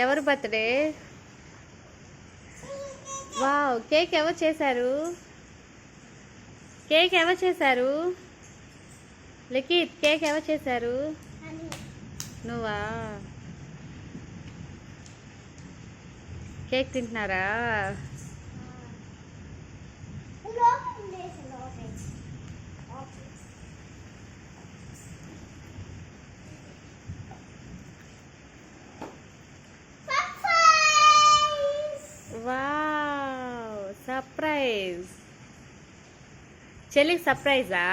ఎవరు birthday? Wow, cake ఎవరు చేశారు? కేక్ ఎవరు చేశారు? లిఖిత్, కేక్ ఎవరు చేశారు? నువ్వా? కేక్ తింటున్నారా? Wow, surprise. చెల్లికి సర్ప్రైజా?